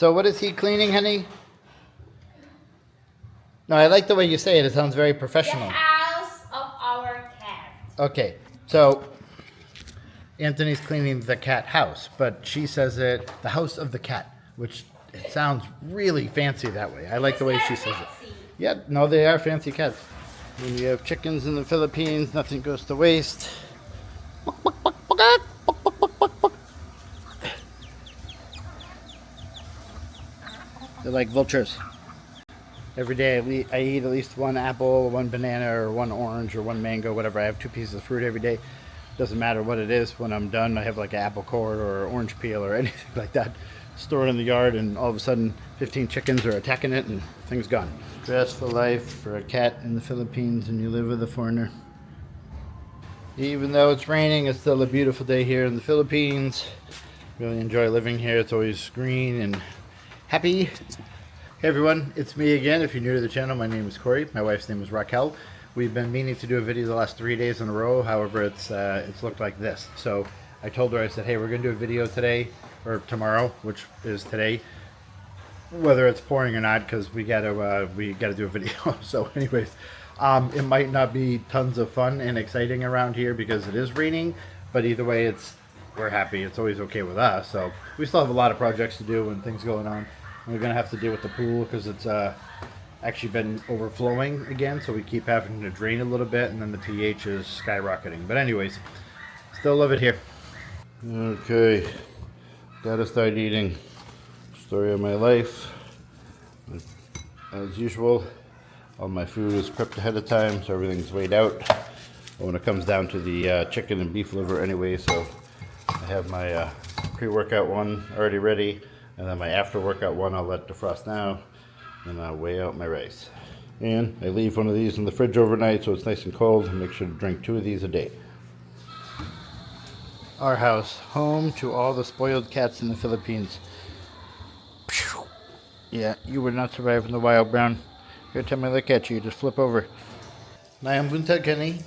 So what is he cleaning, honey? No, I like the way you say it. It sounds very professional. The house of our cat. Okay, so Anthony's cleaning the cat house, but she says it the house of the cat, which it sounds really fancy that way. I like the way she says it. Yeah, no, they are fancy cats. When you have chickens in the Philippines, nothing goes to waste. They're like vultures. Every day I eat at least one apple, one banana, or one orange, or one mango, whatever. I have 2 pieces of fruit every day. Doesn't matter what it is. When I'm done, I have like an apple core or orange peel or anything like that stored in the yard, and all of a sudden 15 chickens are attacking it and things gone. Stressful life for a cat in the Philippines and you live with a foreigner. Even though it's raining, it's still a beautiful day here in the Philippines. Really enjoy living here. It's always green and happy. Hey everyone, it's me again. If you're new to the channel, my name is Corey. My wife's name is Raquel. We've been meaning to do a video the last 3 days in a row. However, it's looked like this. So I told her, I said, hey, we're gonna do a video today or tomorrow, which is today, whether it's pouring or not, because we gotta do a video. So anyways, it might not be tons of fun and exciting around here because it is raining, but either way, we're happy. It's always okay with us. So we still have a lot of projects to do and things going on. We're gonna have to deal with the pool because it's actually been overflowing again, so we keep having to drain a little bit, and then the pH is skyrocketing. But anyways, still love it here. Okay, gotta start eating. Story of my life. As usual, all my food is prepped ahead of time, so everything's weighed out. But when it comes down to the chicken and beef liver anyway, so I have my pre-workout one already ready. And then my after workout one I'll let defrost now, and I'll weigh out my rice. And I leave one of these in the fridge overnight so it's nice and cold, and make sure to drink 2 of these a day. Our house, home to all the spoiled cats in the Philippines. Yeah, you would not survive in the wild, Brown. Every time I look at you, just flip over. Mayang buntag, Kenny.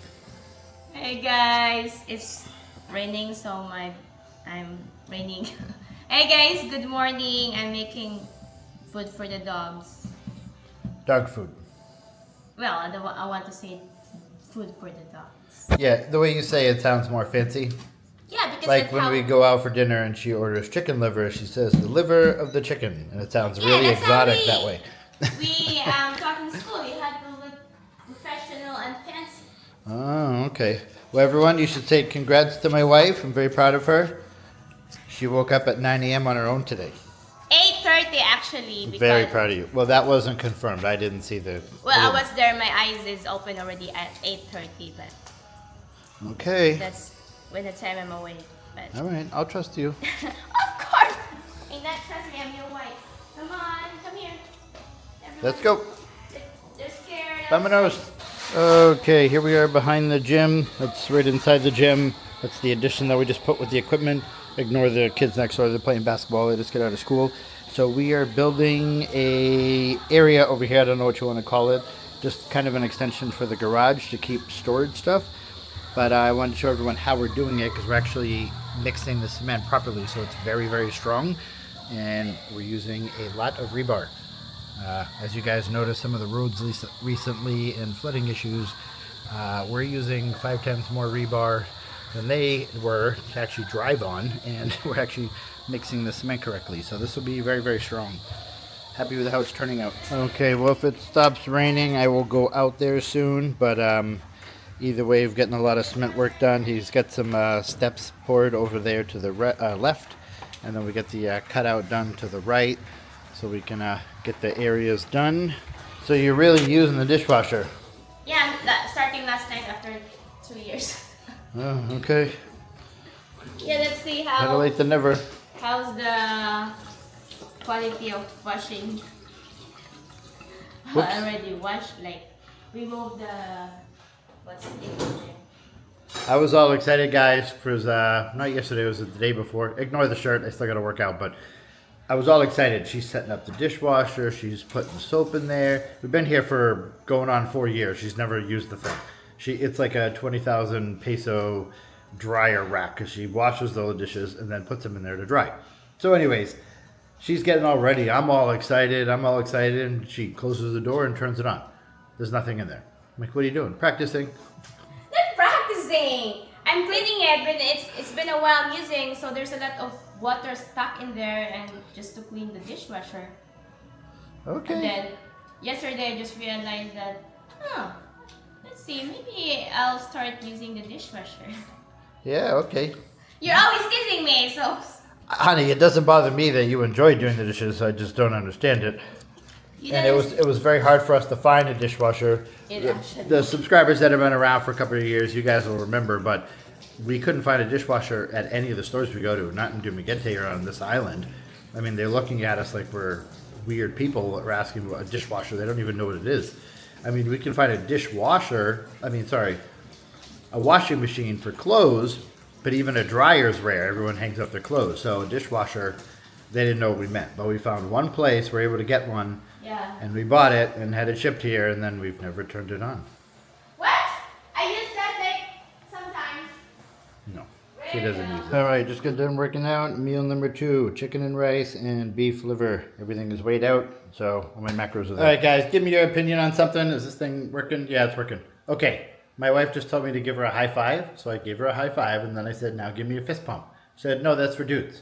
Hey guys, it's raining, so I'm raining. Hey guys, good morning. I'm making food for the dogs. Dog food. Well, I want to say food for the dogs. Yeah, the way you say it sounds more fancy. Yeah, because Like when we go out for dinner and she orders chicken liver, she says the liver of the chicken, and it sounds really exotic that way. We talk in school. You have to look professional and fancy. Oh, okay. Well, everyone, you should say congrats to my wife. I'm very proud of her. She woke up at 9 a.m. on her own today. 8:30 actually. Because, very proud of you. Well, that wasn't confirmed. I didn't see the... Well, I was there. My eyes is open already at 8:30, but... Okay. That's when the time I'm awake. But all right, I'll trust you. Of course! Hey, not trust me, I'm your wife. Come on, come here. Everyone, Let's go. They're scared. Vámonos. Okay, here we are behind the gym. That's right inside the gym. That's the addition that we just put with the equipment. Ignore the kids next door. They're playing basketball. They just get out of school. So we are building a area over here. I don't know what you want to call it. Just kind of an extension for the garage to keep storage stuff. But I wanted to show everyone how we're doing it because we're actually mixing the cement properly, so it's very, very strong. And we're using a lot of rebar. As you guys noticed, some of the roads recently and flooding issues, we're using 5 times more rebar than they were to actually drive on, and we're actually mixing the cement correctly. So this will be very, very strong. Happy with how it's turning out. Okay, well, if it stops raining, I will go out there soon, but either way, we've gotten a lot of cement work done. He's got some steps poured over there to the left, and then we get the cutout done to the right, so we can get the areas done. So you're really using the dishwasher? Yeah, starting last night after 2 years. Oh, okay. Yeah, let's see how... Better late than never. How's the quality of washing? I already washed, like, remove the... What's in there? I was all excited, guys, because not yesterday, it was the day before. Ignore the shirt, I still gotta work out, but I was all excited. She's setting up the dishwasher, she's putting the soap in there. We've been here for going on 4 years. She's never used the thing. It's like a 20,000 peso dryer rack because she washes all the dishes and then puts them in there to dry. So anyways, She's getting all ready. I'm all excited. And she closes the door and turns it on. There's nothing in there. I'm like, what are you doing? Practicing. Not practicing. I'm cleaning it, but it's been a while I'm using, so there's a lot of water stuck in there, and just to clean the dishwasher. Okay. And then yesterday I just realized that, let's see, maybe I'll start using the dishwasher. Yeah, okay. You're always teasing me, so. Honey, it doesn't bother me that you enjoy doing the dishes. I just don't understand it. And it was very hard for us to find a dishwasher. The subscribers that have been around for a couple of years, you guys will remember, but we couldn't find a dishwasher at any of the stores we go to, not in Dumaguete or on this island. I mean, they're looking at us like we're weird people that are asking about a dishwasher. They don't even know what it is. I mean, we can find a a washing machine for clothes, but even a dryer is rare. Everyone hangs up their clothes. So a dishwasher, they didn't know what we meant. But we found one place, we're able to get one, and we bought it and had it shipped here, and then we've never turned it on. What? I use that like sometimes. No, she doesn't use it. All right, just got done working out. Meal number 2, chicken and rice and beef liver. Everything is weighed out, so all my macros are there. All right, guys, give me your opinion on something. Is this thing working? Yeah, it's working. Okay. My wife just told me to give her a high five, so I gave her a high five, and then I said, now give me a fist pump. She said, no, that's for dudes.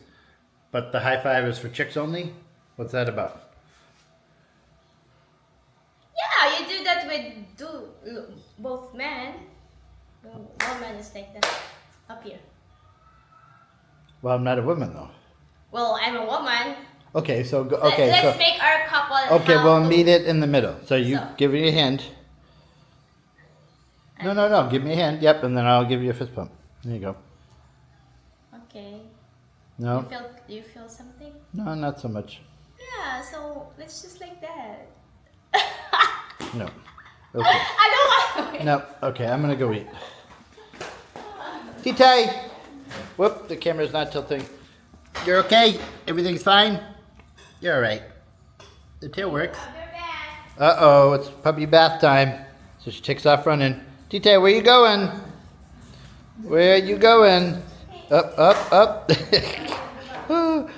But the high five is for chicks only? What's that about? Yeah, you do that with both men. Woman is like that, up here. Well, I'm not a woman, though. Well, I'm a woman. Okay, so... Let's make our couple... Okay, we'll meet it in the middle. So you give me a hand. No. Give me a hand. Yep, and then I'll give you a fist pump. There you go. Okay. No? Do you feel something? No, not so much. Yeah, so let's just like that. No. Okay. I don't want to. No. Okay, I'm going to go eat. Tite! Whoop, the camera's not tilting. You're okay? Everything's fine? You're all right. The tail works. Uh-oh, it's puppy bath time. So she takes off running. Tite, where you going? Where you going? Up.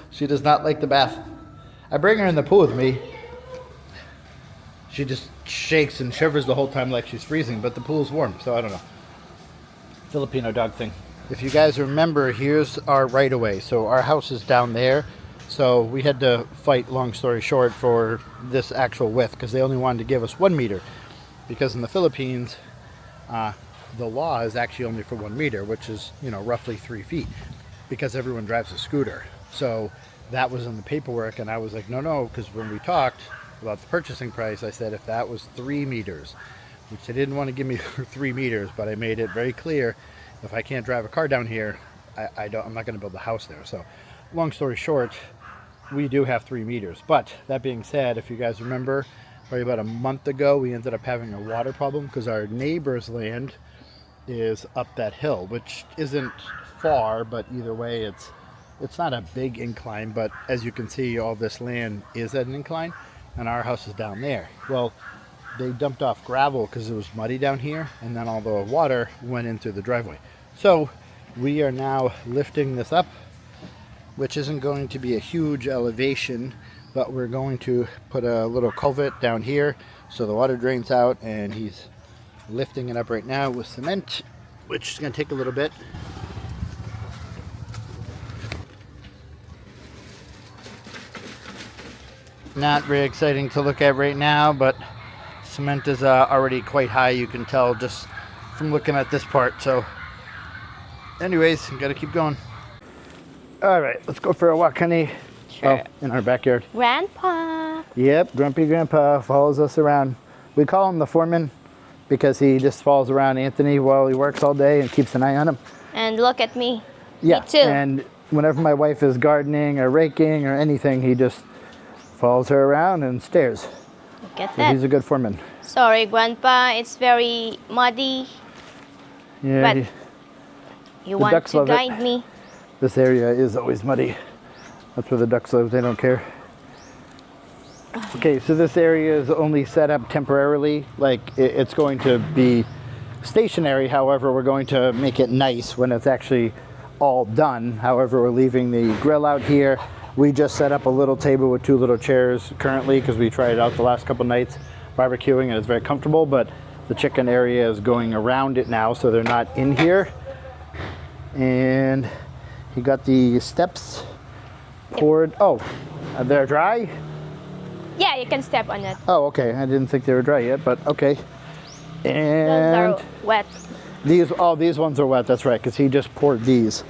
She does not like the bath. I bring her in the pool with me. She just shakes and shivers the whole time like she's freezing, but the pool's warm, so I don't know. Filipino dog thing. If you guys remember, here's our right-of-way. So our house is down there. So we had to fight, long story short, for this actual width because they only wanted to give us 1 meter. Because in the Philippines, the law is actually only for 1 meter, which is, roughly 3 feet, because everyone drives a scooter. So that was in the paperwork, and I was like, no, because when we talked about the purchasing price, I said if that was 3 meters, which they didn't want to give me 3 meters, but I made it very clear, if I can't drive a car down here, I'm not going to build a house there. So long story short, we do have 3 meters. But that being said, if you guys remember, probably about a month ago, we ended up having a water problem because our neighbor's land is up that hill, which isn't far, but either way, it's not a big incline, but as you can see, all this land is at an incline, and our house is down there. Well, they dumped off gravel because it was muddy down here, and then all the water went into the driveway. So we are now lifting this up, which isn't going to be a huge elevation, but we're going to put a little culvert down here so the water drains out, and he's lifting it up right now with cement, which is going to take a little bit. Not very exciting to look at right now, but cement is already quite high, you can tell just from looking at this part. So anyways, got to keep going. All right, let's go for a walk, honey. Sure. Oh, in our backyard. Grandpa. Yep, grumpy grandpa follows us around. We call him the foreman because he just follows around Anthony while he works all day and keeps an eye on him. And look at me. Yeah, me too. And whenever my wife is gardening or raking or anything, he just follows her around and stares. Look at So that. he's a good foreman. Sorry, Grandpa. It's very muddy. Yeah. But you want ducks to love it. guide me. This area is always muddy. That's where the ducks live. They don't care. Okay, so this area is only set up temporarily. Like it's going to be stationary. However, we're going to make it nice when it's actually all done. However, we're leaving the grill out here. We just set up a little table with 2 little chairs currently because we tried it out the last couple nights barbecuing and it's very comfortable, but the chicken area is going around it now, so they're not in here. And he got the steps poured. Oh, they're dry? Yeah, you can step on it. Oh, okay. I didn't think they were dry yet, but okay. And Those are wet. these ones are wet. That's right, because he just poured these.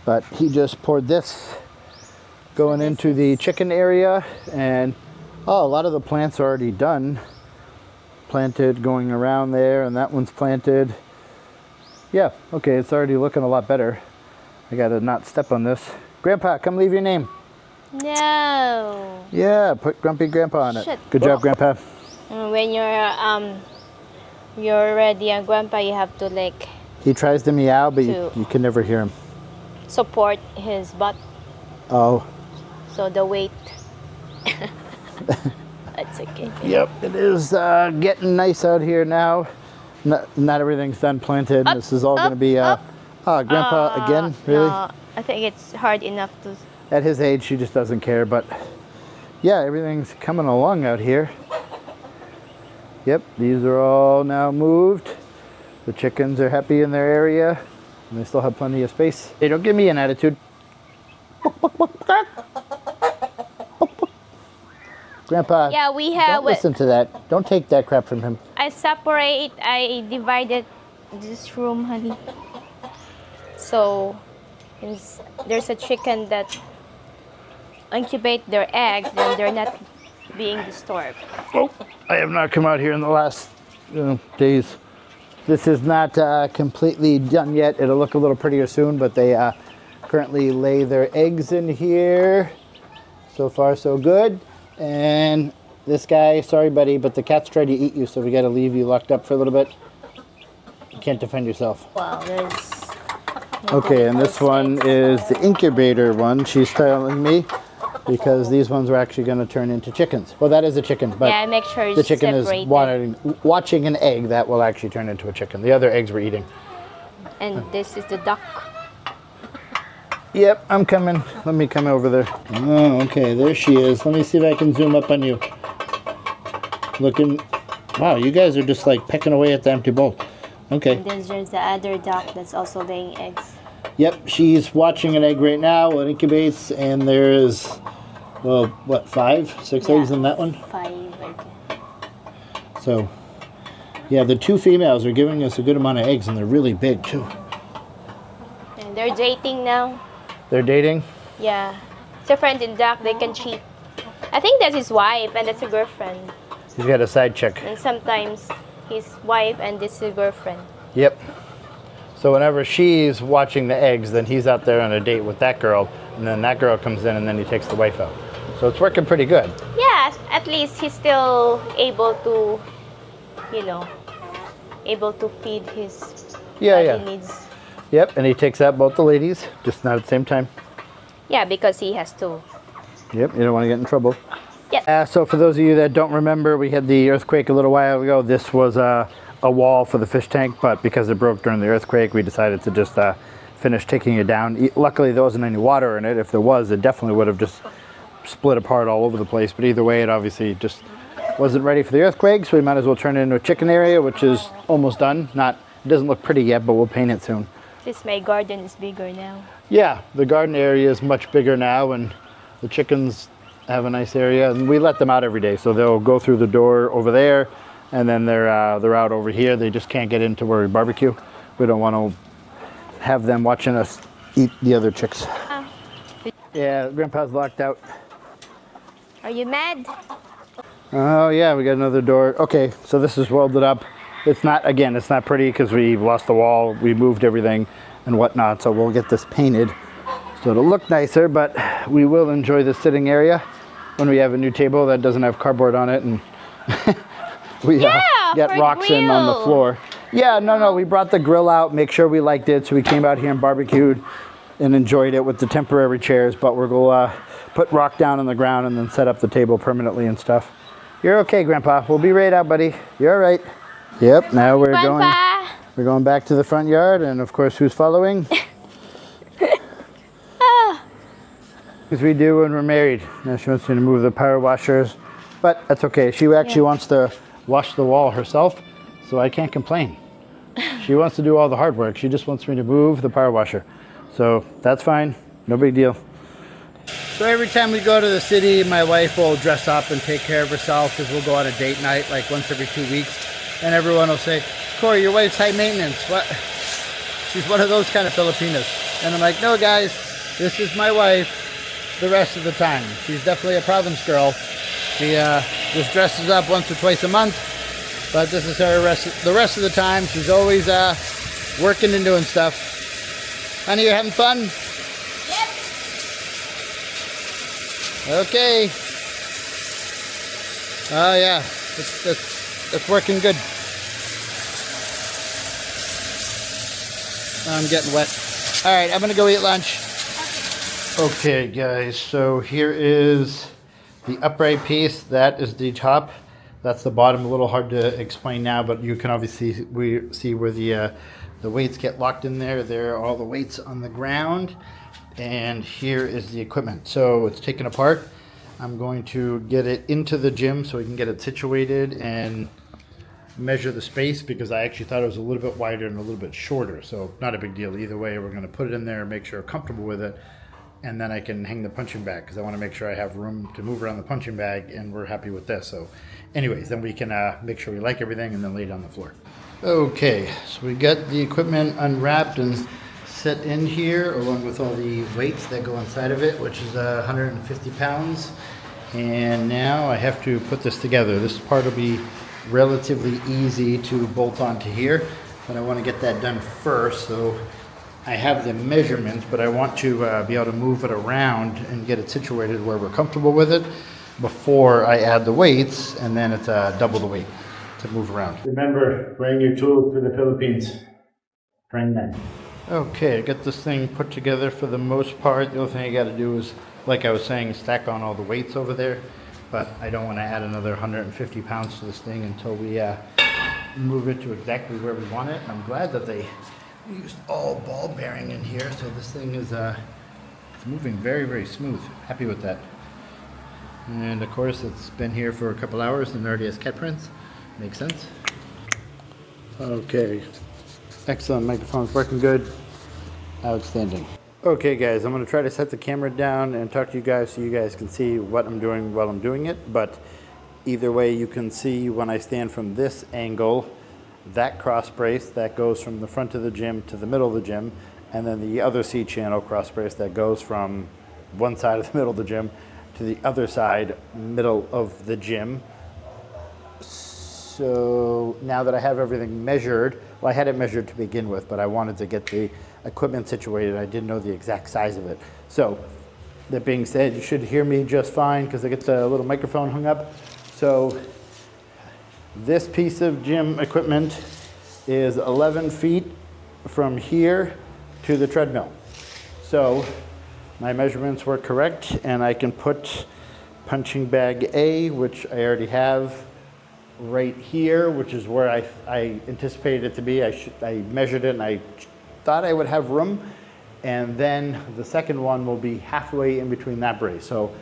But he just poured this going into the chicken area, and a lot of the plants are already done. Planted going around there, and that one's planted. Yeah, okay, it's already looking a lot better. I gotta not step on this. Grandpa, come leave your name. No. Yeah, put Grumpy Grandpa on it. Shit. Good job, Grandpa. When you're ready, and Grandpa, you have to like He tries to meow, but you can never hear him. support his butt, Oh. so the weight. That's okay. Yep, it is getting nice out here now. Not everything's done planted. This is all going to be Grandpa again, really? No, I think it's hard enough to. At his age, she just doesn't care, but yeah, everything's coming along out here. Yep, these are all now moved. The chickens are happy in their area, and they still have plenty of space. Hey, don't give me an attitude. Grandpa, Yeah, we have. don't listen to that. Don't take that crap from him. I divided this room, honey. So, there's a chicken that incubate their eggs, then they're not being disturbed. Oh, I have not come out here in the last days. This is not completely done yet. It'll look a little prettier soon, but they currently lay their eggs in here. So far, so good. And this guy, sorry buddy, but the cat's tried to eat you, so we got to leave you locked up for a little bit. You can't defend yourself. Wow, there's. Okay, and this one is the incubator one, she's telling me, because these ones are actually going to turn into chickens. Well, that is a chicken, but Yeah, make sure it's the chicken separated. is watching an egg that will actually turn into a chicken. The other eggs we're eating. And this is the duck. Yep, I'm coming. Let me come over there. Oh, okay, there she is. Let me see if I can zoom up on you. Looking, wow, you guys are just like pecking away at the empty bowl. Okay. And then there's the other duck that's also laying eggs. Yep, she's watching an egg right now. It incubates, and there is, well, what, 5, 6 eggs in that one? 5, I guess. So, yeah, the 2 females are giving us a good amount of eggs, and they're really big too. And they're dating now. They're dating? Yeah. It's a friend in duck, they can cheat. I think that's his wife and that's a girlfriend. He's got a side chick. And sometimes his wife and this is a girlfriend. Yep. So whenever she's watching the eggs, then he's out there on a date with that girl, and then that girl comes in, and then he takes the wife out. So it's working pretty good. Yeah, at least he's still able to, able to feed his body needs. Yep, and he takes out both the ladies, just not at the same time. Yeah, because he has to. Yep, you don't want to get in trouble. Yep. So for those of you that don't remember, we had the earthquake a little while ago. This was a wall for the fish tank, but because it broke during the earthquake, we decided to just finish taking it down. Luckily, there wasn't any water in it. If there was, it definitely would have just split apart all over the place. But either way, it obviously just wasn't ready for the earthquake, so we might as well turn it into a chicken area, which is almost done. It doesn't look pretty yet, but we'll paint it soon. This my garden is bigger now. Yeah, the garden area is much bigger now, and the chickens have a nice area, and we let them out every day, so they'll go through the door over there, and then they're out over here. They just can't get into where we barbecue. We don't want to have them watching us eat the other chicks. Oh. Yeah, Grandpa's locked out. Are you mad? Oh yeah, we got another door. Okay, so this is welded up. It's not pretty because we lost the wall, we moved everything and whatnot, so we'll get this painted so it'll look nicer, but we will enjoy the sitting area when we have a new table that doesn't have cardboard on it, and we get rocks in on the floor. Yeah, no, we brought the grill out, make sure we liked it, so we came out here and barbecued and enjoyed it with the temporary chairs, but we're going to put rock down on the ground and then set up the table permanently and stuff. You're okay, Grandpa. We'll be right out, buddy. You're all right. Yep, now we're going back to the front yard, and of course, who's following? As we do when we're married. Now she wants me to move the power washers, but that's okay. She actually wants to wash the wall herself, so I can't complain. She wants to do all the hard work. She just wants me to move the power washer. So that's fine, no big deal. So every time we go to the city, my wife will dress up and take care of herself because we'll go on a date night like once every 2 weeks. And everyone will say, Corey, your wife's high maintenance. What? She's one of those kind of Filipinas. And I'm like, no guys, this is my wife the rest of the time. She's definitely a province girl. She just dresses up once or twice a month, but this is her the rest of the time. She's always working and doing stuff. Honey, you having fun? Yep. Okay. Oh yeah, it's working good. I'm getting wet. All right, I'm gonna go eat lunch. Okay guys, so here is the upright piece. That is the top. That's the bottom. A little hard to explain now, but you can obviously see where the weights get locked in there. There are all the weights on the ground. And here is the equipment. So it's taken apart. I'm going to get it into the gym so we can get it situated and measure the space, because I actually thought it was a little bit wider and a little bit shorter. So not a big deal either way. We're going to put it in there and make sure I'm comfortable with it. And then I can hang the punching bag because I want to make sure I have room to move around the punching bag, and we're happy with this. So anyways, then we can make sure we like everything and then lay it on the floor. Okay, so we got the equipment unwrapped and set in here along with all the weights that go inside of it, which is 150 pounds. And now I have to put this together. This part will be relatively easy to bolt onto here, but I want to get that done first. So I have the measurements, but I want to be able to move it around and get it situated where we're comfortable with it before I add the weights, and then it's double the weight to move around. Remember, bring your tools to the Philippines. Bring them. Okay, I got this thing put together for the most part. The only thing I got to do is, like I was saying, stack on all the weights over there, but I don't want to add another 150 pounds to this thing until we move it to exactly where we want it. And I'm glad that they used all ball bearing in here, so this thing is it's moving very, very smooth. Happy with that. And of course it's been here for a couple hours and already has cat prints. Makes sense. Okay, excellent. Microphone's working good. Outstanding. Okay guys, I'm going to try to set the camera down and talk to you guys so you guys can see what I'm doing while I'm doing it, but either way you can see when I stand from this angle, that cross brace that goes from the front of the gym to the middle of the gym, and then the other C-channel cross brace that goes from one side of the middle of the gym to the other side, middle of the gym. So now that I have everything measured, well, I had it measured to begin with, but I wanted to get the equipment situated. I didn't know the exact size of it. So that being said, you should hear me just fine because I get the little microphone hung up. So this piece of gym equipment is 11 feet from here to the treadmill. So my measurements were correct, and I can put punching bag A, which I already have, right here, which is where I anticipated it to be. I measured it and I thought I would have room. And then the second one will be halfway in between that brace. So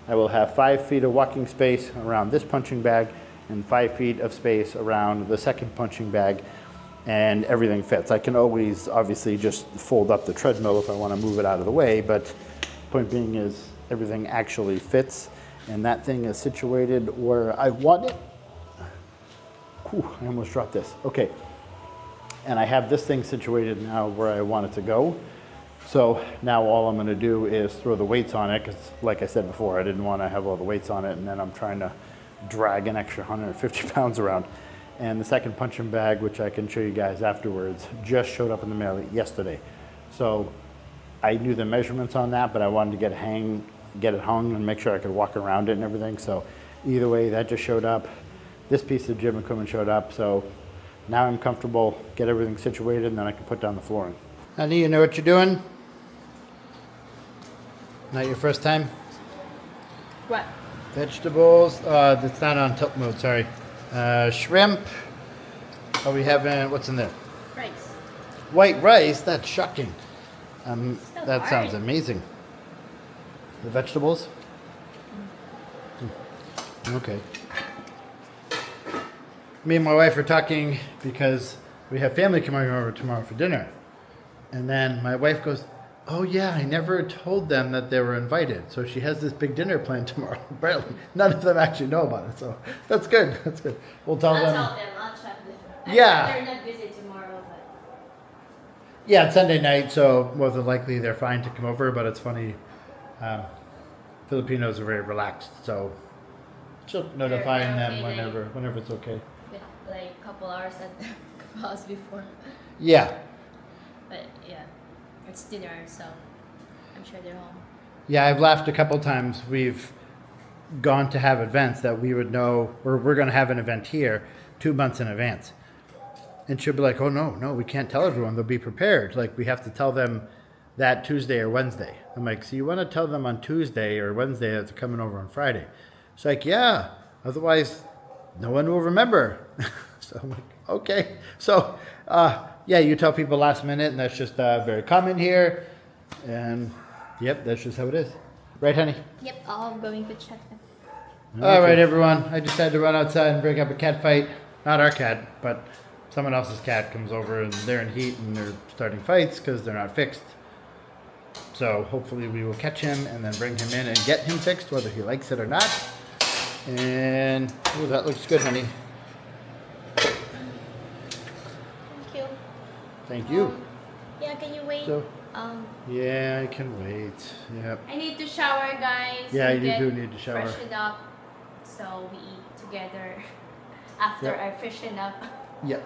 I will have 5 feet of walking space around this punching bag and 5 feet of space around the second punching bag, and everything fits. I can always obviously just fold up the treadmill if I want to move it out of the way, but point being is everything actually fits, and that thing is situated where I want it. Whew, I almost dropped this. Okay, and I have this thing situated now where I want it to go. So now all I'm going to do is throw the weights on it, because like I said before, I didn't want to have all the weights on it and then I'm trying to drag an extra 150 pounds around. And the second punching bag, which I can show you guys afterwards, just showed up in the mail yesterday. So I knew the measurements on that, but I wanted to get it hung and make sure I could walk around it and everything. So either way, that just showed up. This piece of gym equipment showed up. So now I'm comfortable, get everything situated, and then I can put down the flooring. Honey, you know what you're doing? Not your first time? What? Vegetables. That's not on tilt mode, sorry. Shrimp. Are we having, what's in there? Rice. White rice? That's shocking. That hard. sounds amazing. The vegetables? Okay. Me and my wife are talking because we have family coming over tomorrow for dinner. And then my wife goes, "Oh yeah, I never told them that they were invited." So she has this big dinner planned tomorrow. Apparently, none of them actually know about it. So that's good. That's good. We'll tell I'll them. tell them. I'll check them. Yeah. They're not busy tomorrow, but Yeah, it's Sunday night, so more than likely they're fine to come over. But it's funny, Filipinos are very relaxed, so she'll notifying they're them okay, whenever it's okay. like a couple hours at the house before. Yeah, But yeah, it's dinner, so I'm sure they're home. yeah. I've laughed a couple times. We've gone to have events that we would know, or we're going to have an event here 2 months in advance, and she'll be like, "Oh no, we can't tell everyone. They'll be prepared. Like we have to tell them that Tuesday or Wednesday." I'm like, "So you want to tell them on Tuesday or Wednesday that they're coming over on Friday?" She's like, "Yeah. Otherwise, no one will remember." So I'm like, "Okay." So yeah, you tell people last minute, and that's just very common here. And yep, that's just how it is, right, honey? Yep, I'm going to check them. All right, everyone. I just had to run outside and break up a cat fight. Not our cat, but someone else's cat comes over and they're in heat and they're starting fights because they're not fixed. So hopefully we will catch him and then bring him in and get him fixed, whether he likes it or not. And oh, that looks good, honey. Thank you. Thank you. Yeah, can you wait? So Um, yeah, I can wait. Yep. I need to shower, guys. Yeah, We you get do need to shower. Freshen up, so we eat together after Yep. I freshen up. Yep.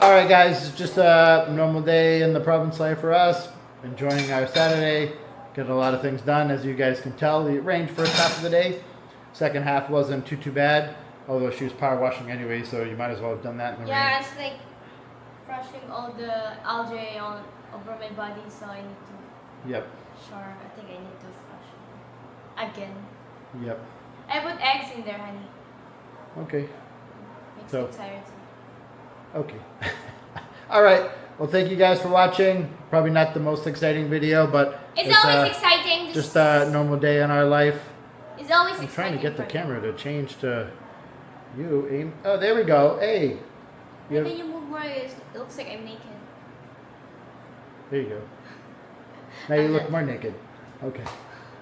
All right, guys. It's just a normal day in the province life for us. Enjoying our Saturday. Getting a lot of things done, as you guys can tell. It rained first half of the day. Second half wasn't too bad. Although she was power washing anyway, so you might as well have done that in the Yeah, rain. it's like brushing all the algae on over my body, so I need to Yep. shower. I think I need to flush again. Yep. I put eggs in there, honey. Okay. Makes So- me tired. Okay. All right. Well, thank you guys for watching. Probably not the most exciting video, but It's always exciting. just a normal day in our life. It's always I'm exciting. trying to get the for me. camera to change to you, Aim. Oh, there we go. Hey. You have- Can you move more? It looks like I'm naked. There you go. Now you look more naked. Okay.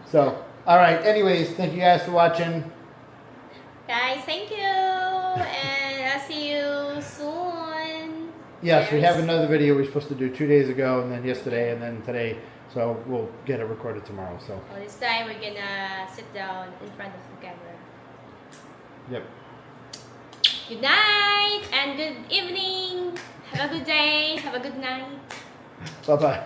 So, all right. Anyways, thank you guys for watching. Guys, thank you. And I'll see you soon. Yes, we There's- have another video we're supposed to do 2 days ago, and then yesterday, and then today. So we'll get it recorded tomorrow. So. Well, this time we're gonna sit down in front of the camera. Yep. Good night and good evening. Have a good day. Have a good night. Bye bye.